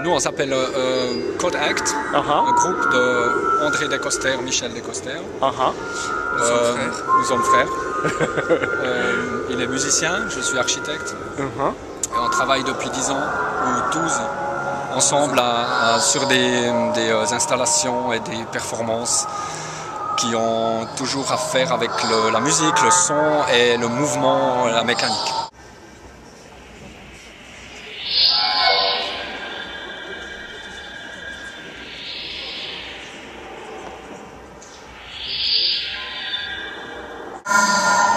nous on s'appelle Code Act, un groupe de André Descoster, Michel Descoster. Nous sommes frères. Il est musicien, je suis architecte. Et on travaille depuis 10 ans ou 12 ensemble sur des installations et des performances qui ont toujours à faire avec la musique, le son et le mouvement, la mécanique.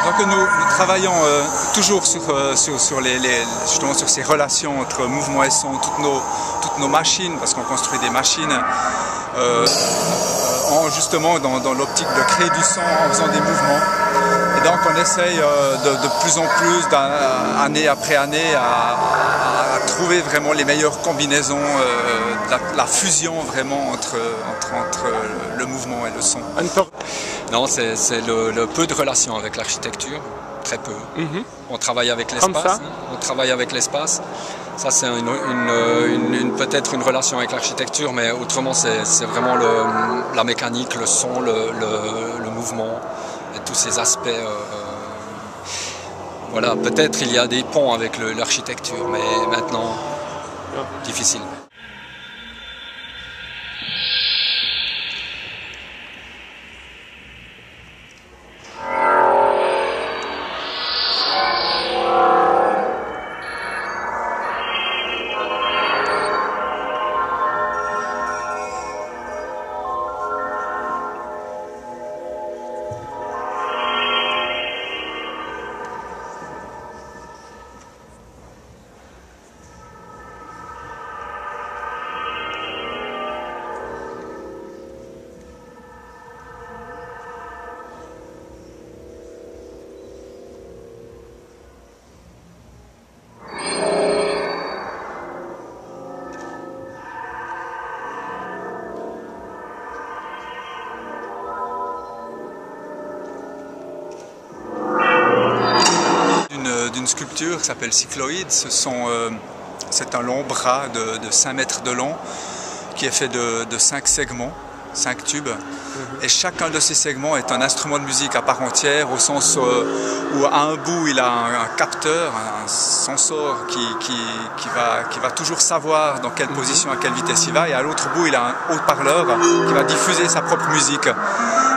Donc nous travaillons toujours justement sur ces relations entre mouvement et son, toutes nos machines, parce qu'on construit des machines justement dans l'optique de créer du son en faisant des mouvements. Et donc on essaye de plus en plus, année après année, à trouver vraiment les meilleures combinaisons, la fusion vraiment entre le mouvement et le son. Non, c'est le peu de relation avec l'architecture, très peu. On travaille avec l'espace, on travaille avec l'espace. Ça c'est peut-être une relation avec l'architecture, mais autrement c'est vraiment la mécanique, le son, le mouvement et tous ces aspects. Voilà, peut-être il y a des ponts avec l'architecture, mais maintenant, difficile. D'une sculpture qui s'appelle Cycloïde. C'est un long bras de 5 mètres de long qui est fait de 5 segments, 5 tubes. Et chacun de ces segments est un instrument de musique à part entière, au sens où à un bout il a un capteur, un sensor qui va toujours savoir dans quelle position, à quelle vitesse il va, et à l'autre bout il a un haut-parleur qui va diffuser sa propre musique.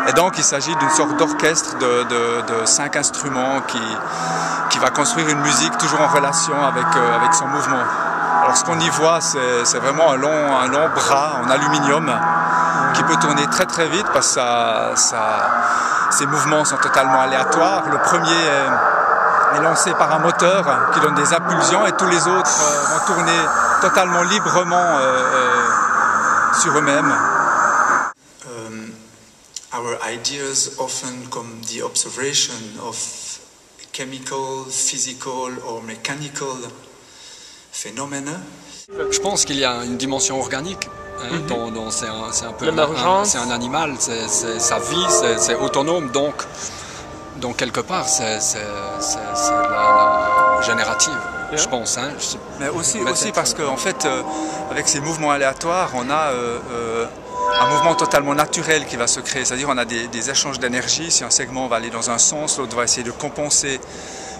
Et donc il s'agit d'une sorte d'orchestre de 5 instruments qui va construire une musique toujours en relation avec son mouvement. Alors ce qu'on y voit, c'est vraiment un long bras en aluminium qui peut tourner très très vite parce que ses mouvements sont totalement aléatoires. Le premier est lancé par un moteur qui donne des impulsions et tous les autres vont tourner totalement librement sur eux-mêmes. Our ideas often come the observation of chemical, physical or mechanical phenomena. Je pense qu'il y a une dimension organique. C'est un peu c'est un animal, sa vie, c'est autonome, donc quelque part c'est la générative, je pense. Mais aussi parce qu'en fait, avec ces mouvements aléatoires, on a un mouvement totalement naturel qui va se créer, c'est-à-dire on a des échanges d'énergie. Si un segment va aller dans un sens, l'autre va essayer de compenser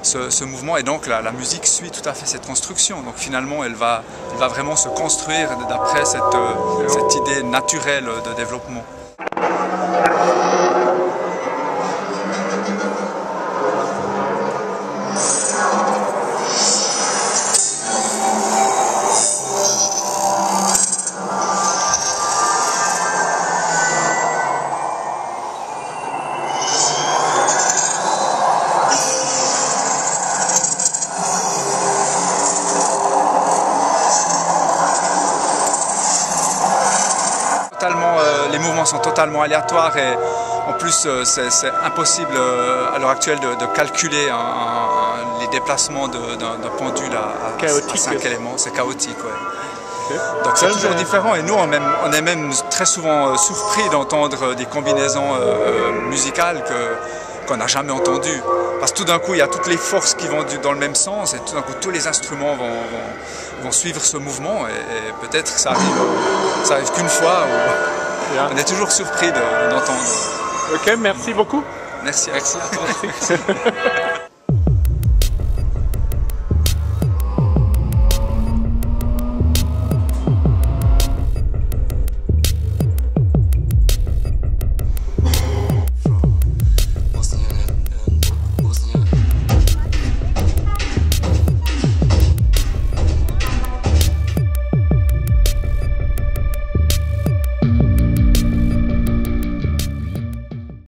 ce mouvement, et donc la musique suit tout à fait cette construction. Donc finalement elle va vraiment se construire d'après cette idée naturelle de développement. Les mouvements sont totalement aléatoires et en plus c'est impossible à l'heure actuelle de calculer les déplacements d'un pendule à 5 éléments, c'est chaotique. Ouais. Donc c'est toujours différent, et nous on est même très souvent surpris d'entendre des combinaisons musicales qu'on n'a jamais entendu. Parce que tout d'un coup, il y a toutes les forces qui vont dans le même sens et tout d'un coup, tous les instruments vont suivre ce mouvement et peut-être que ça arrive qu'une fois. On est toujours surpris d'entendre. Ok, merci beaucoup. Merci à toi.